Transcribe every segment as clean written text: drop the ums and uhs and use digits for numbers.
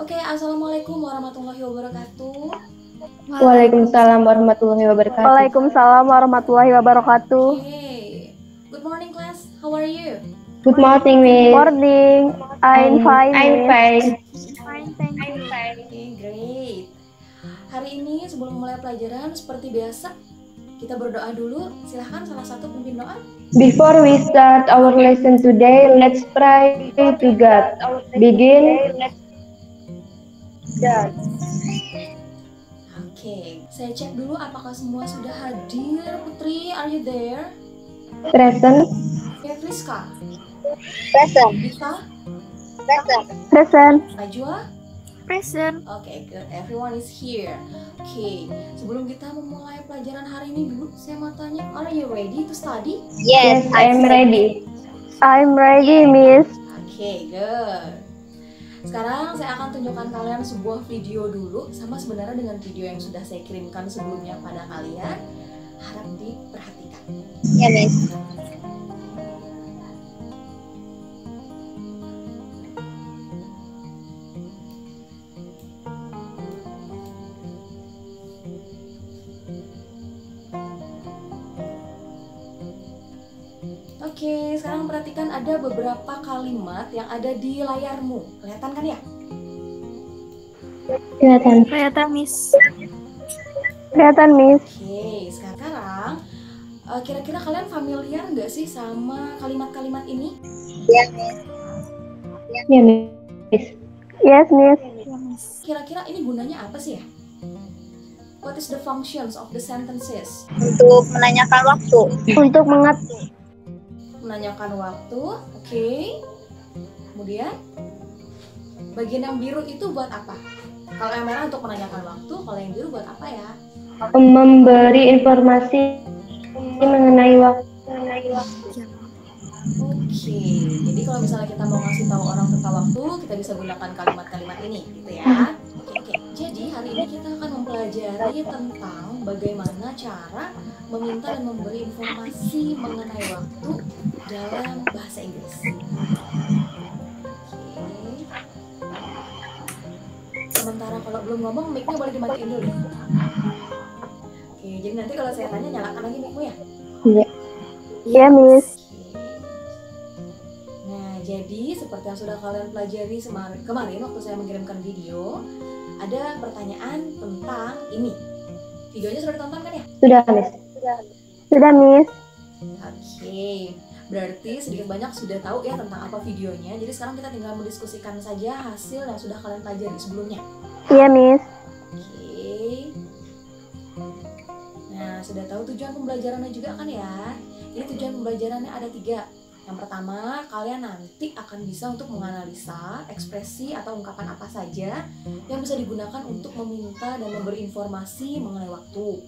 Oke, assalamualaikum warahmatullahi wabarakatuh. Waalaikumsalam warahmatullahi wabarakatuh. Waalaikumsalam warahmatullahi wabarakatuh. Okay. Good morning, class. How are you? Good morning, Miss. Morning. I'm fine. I'm Miss. fine. Fine, thank you. Okay, great. Hari ini sebelum mulai pelajaran seperti biasa, kita berdoa dulu. Silahkan salah satu pemimpin doa. Before we start our lesson today, let's pray to God. Begin. Oke, saya cek dulu apakah semua sudah hadir. Putri, are you there? Present. Ya, Friska. Present. Bisa? Present. Najwa? Present. Oke, good. Everyone is here. Oke, sebelum kita memulai pelajaran hari ini dulu, saya mau tanya, are you ready to study? Yes, I'm ready. I'm ready, Miss. Oke, good. Sekarang saya akan tunjukkan kalian sebuah video dulu, sama sebenarnya dengan video yang sudah saya kirimkan sebelumnya pada kalian. Harap diperhatikan. Ya, Miss. Oke, sekarang perhatikan ada beberapa kalimat yang ada di layarmu. Kelihatan kan ya? Kelihatan. Kelihatan, Miss. Kelihatan, Miss. Oke, sekarang kira-kira kalian familiar nggak sih sama kalimat-kalimat ini? Ya, Miss. Ya, Miss. Yes, Miss. Ya, Miss. Kira-kira ini gunanya apa sih ya? What is the functions of the sentences? Untuk menanyakan waktu. Untuk Menanyakan waktu, oke. Kemudian bagian yang biru itu buat apa? Kalau yang merah untuk menanyakan waktu, kalau yang biru buat apa ya? Memberi informasi mengenai waktu. Ya. Oke, jadi kalau misalnya kita mau ngasih tahu orang tentang waktu, kita bisa gunakan kalimat-kalimat ini, gitu ya. Oke. Jadi hari ini kita akan mempelajari tentang bagaimana cara meminta dan memberi informasi mengenai waktu dalam bahasa Inggris. Oke. Sementara kalau belum ngomong, mic-nya boleh dimatiin dulu. Oke, jadi nanti kalau saya tanya nyalakan lagi mic-mu ya. Iya. Ya, Miss. Nah, jadi seperti yang sudah kalian pelajari kemarin waktu saya mengirimkan video, ada pertanyaan tentang ini. Videonya sudah ditonton kan ya? Sudah, Miss. Sudah, Miss. Oke, berarti sedikit banyak sudah tahu ya tentang apa videonya. Jadi sekarang kita tinggal mendiskusikan saja hasil yang sudah kalian pelajari sebelumnya. Iya, Miss. Oke. Nah, sudah tahu tujuan pembelajarannya juga kan ya? Ini tujuan pembelajarannya ada 3. Yang pertama, kalian nanti akan bisa untuk menganalisa ekspresi atau ungkapan apa saja yang bisa digunakan untuk meminta dan memberi informasi mengenai waktu.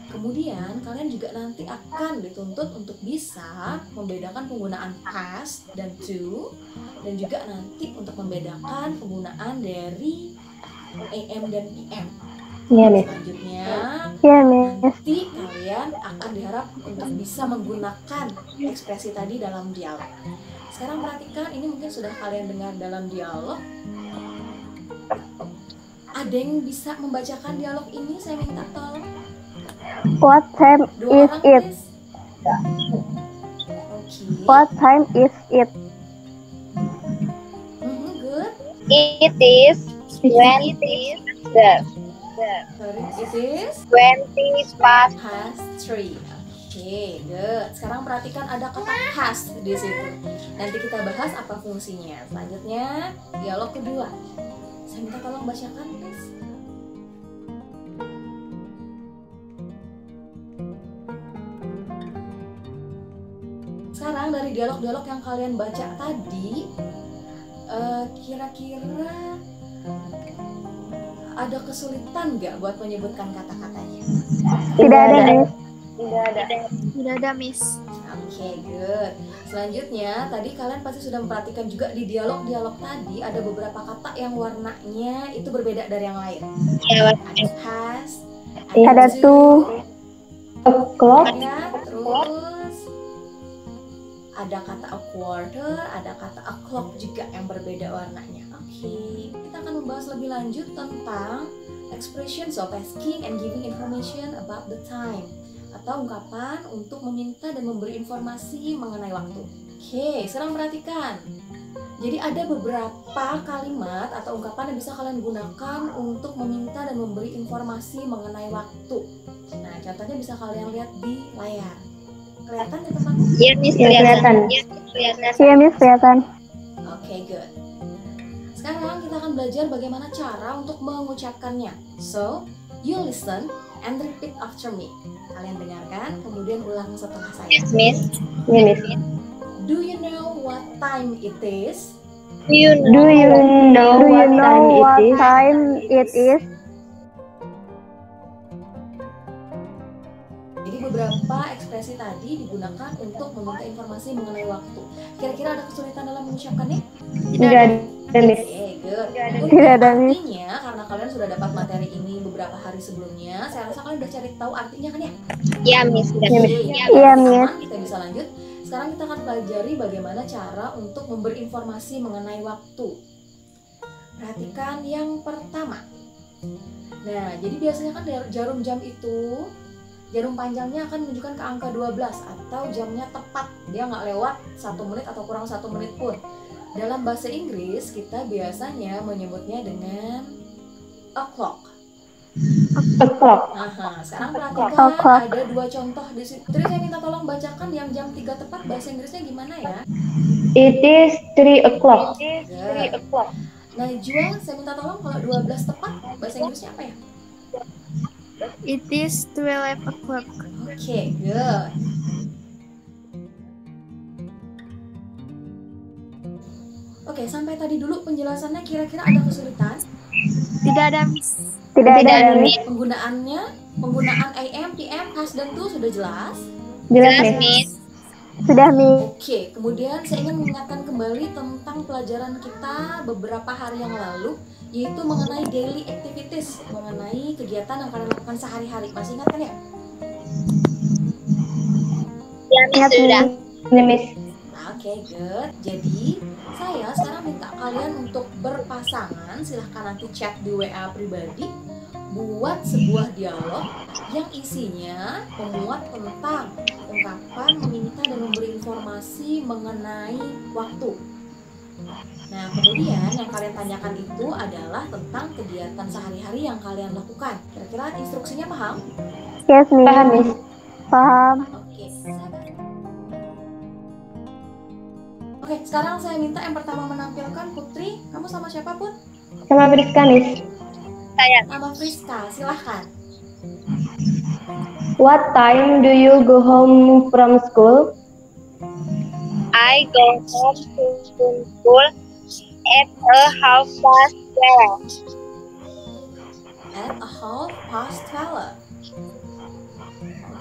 Kemudian, kalian juga nanti akan dituntut untuk bisa membedakan penggunaan past dan to, dan juga nanti untuk membedakan penggunaan dari AM dan PM. Iya, Miss. Selanjutnya, Iya, Miss. nanti kalian akan diharap untuk bisa menggunakan ekspresi tadi dalam dialog. Sekarang perhatikan, ini mungkin sudah kalian dengar dalam dialog. Ada yang bisa membacakan dialog ini? Saya minta tolong. What time 2 is orang, it? please. Oke. What time is it? Good. It is 20. Sorry, it is 20 past. past 3. Oke, good. Sekarang perhatikan ada kata past di situ. Nanti kita bahas apa fungsinya. Selanjutnya, dialog kedua. Saya minta tolong bacakan, please. Sekarang dari dialog-dialog yang kalian baca tadi, kira-kira ada kesulitan nggak buat menyebutkan kata-katanya? Tidak ada, Miss. Tidak ada, Miss. Oke, good. Selanjutnya, tadi kalian pasti sudah memperhatikan juga di dialog-dialog tadi ada beberapa kata yang warnanya itu berbeda dari yang lain. Ya, Ada has, Ada to, O'clock. ya, terus ada kata a quarter, ada kata o'clock juga yang berbeda warnanya. Oke, kita akan membahas lebih lanjut tentang expressions of asking and giving information about the time, atau ungkapan untuk meminta dan memberi informasi mengenai waktu. Oke, sekarang perhatikan. Jadi ada beberapa kalimat atau ungkapan yang bisa kalian gunakan untuk meminta dan memberi informasi mengenai waktu. Nah, contohnya bisa kalian lihat di layar. Kelihatan ya teman? Iya, Miss, Ya, kelihatan. Iya, Miss, kelihatan. Oke, good. Sekarang kita akan belajar bagaimana cara untuk mengucapkannya. So, you listen and repeat after me. Kalian dengarkan, kemudian ulang setelah saya. Miss. Iya, Miss. Do you know what time it is? Do you Do you know what time it is? Jadi beberapa ekspresi tadi digunakan untuk meminta informasi mengenai waktu. Kira-kira ada kesulitan dalam mengucapkannya? Enggak ada, Miss. Oke, good. Tidak ada, Miss. Artinya, karena kalian sudah dapat materi ini beberapa hari sebelumnya, saya rasa kalian udah cari tahu artinya kan ya? Iya, Miss. Iya, Miss. Oke, Iya, aman, Miss. kita bisa lanjut. Sekarang kita akan pelajari bagaimana cara untuk memberi informasi mengenai waktu. Perhatikan yang pertama. Nah, jadi biasanya kan jarum jam itu, jarum panjangnya akan menunjukkan ke angka 12 atau jamnya tepat. Dia nggak lewat 1 menit atau kurang 1 menit pun. Dalam bahasa Inggris, kita biasanya menyebutnya dengan o'clock. O'clock. Aha, sekarang perhatikan O'clock. ada 2 contoh di situ. Terus saya minta tolong bacakan yang jam 3 tepat bahasa Inggrisnya gimana ya? It is 3 o'clock. Good. Nah, Jual, saya minta tolong kalau 12 tepat bahasa Inggrisnya apa ya? It is 12 o'clock. Oke, good. Oke, sampai tadi dulu penjelasannya, kira-kira ada kesulitan? Tidak ada, Miss. Tidak ada, Miss. Penggunaan AM, PM, has dan to sudah jelas? Jelas, Miss. Sudah, Miss. Oke, kemudian saya ingin mengingatkan kembali tentang pelajaran kita beberapa hari yang lalu, yaitu mengenai daily activities, mengenai kegiatan yang kalian lakukan sehari-hari. Masih ingat kan ya? Ya, Miss, Ingat, sudah. Ini, Miss. Oke, good. Jadi, saya sekarang minta kalian untuk berpasangan, silahkan nanti chat di WA pribadi, buat sebuah dialog yang isinya memuat tentang ungkapan, meminta dan memberi informasi mengenai waktu. Nah, kemudian yang kalian tanyakan itu adalah tentang kegiatan sehari-hari yang kalian lakukan. Kira-kira instruksinya paham? Yes, Miss. Paham, Miss. Paham. Oke, Oke, sekarang saya minta yang pertama menampilkan Putri. Kamu sama siapa, Put? Sama Priska, Miss. Saya. Nama Friska, silahkan. What time do you go home from school? I go home to school at a 12:30. At a 12:30.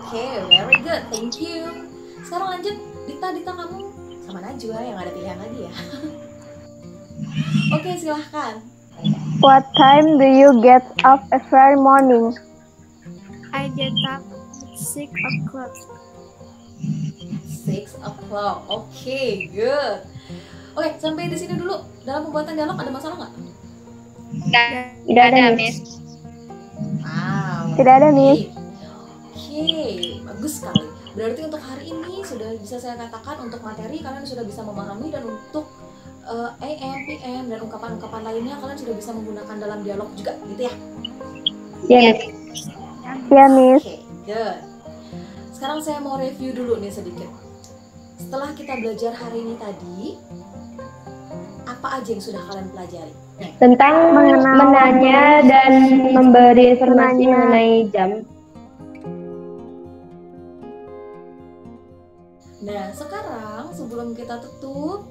Oke, very good, thank you. Sekarang lanjut, Dita kamu sama Najwa yang ada pilihan lagi ya. Oke, silahkan. What time do you get up every morning? I get up at 6 o'clock. 6 o'clock. Oke, good. Oke, sampai di sini dulu. Dalam pembuatan dialog ada masalah nggak? Tidak ada, Miss. Wow. Tidak ada, Miss. Oke, bagus sekali. Berarti untuk hari ini sudah bisa saya katakan untuk materi kalian sudah bisa memahami, dan untuk AM, PM, dan ungkapan-ungkapan lainnya kalian sudah bisa menggunakan dalam dialog juga gitu ya? Iya, Miss. Ya, Miss. Oke, good. Sekarang saya mau review dulu nih sedikit. Setelah kita belajar hari ini tadi, apa aja yang sudah kalian pelajari? Tentang menanya dan memberi informasi Menanya. mengenai jam. Nah, sekarang sebelum kita tutup,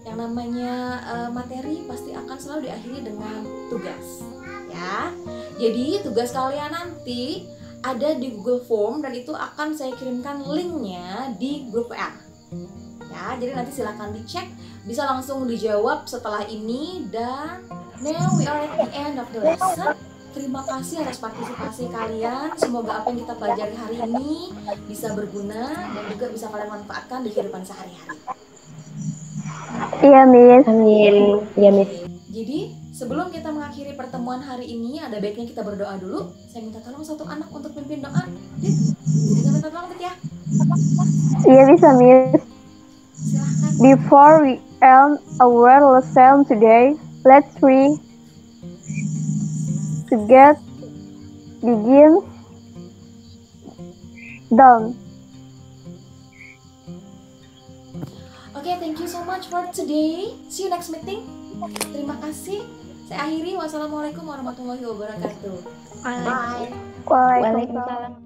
yang namanya materi pasti akan selalu diakhiri dengan tugas, ya. Jadi tugas kalian nanti ada di Google Form, dan itu akan saya kirimkan linknya di grup WA. Ya, jadi nanti silahkan dicek, bisa langsung dijawab setelah ini. Dan now we are at the end of the lesson. terima kasih atas partisipasi kalian. Semoga apa yang kita pelajari hari ini bisa berguna dan juga bisa kalian manfaatkan di kehidupan sehari-hari. Iya, Miss. Amin. Ya, Miss. Jadi, sebelum kita mengakhiri pertemuan hari ini, ada baiknya kita berdoa dulu. Saya minta tolong satu anak untuk pimpin doa. Kita minta tolong ya. Iya, bisa, Miss. Silahkan. Before we end our lesson today, let's read. To get begin done. Oke, thank you so much for today. See you next meeting. Terima kasih. Saya akhiri. Wassalamualaikum warahmatullahi wabarakatuh. Waalaikumsalam. Bye. Waalaikumsalam. Waalaikumsalam.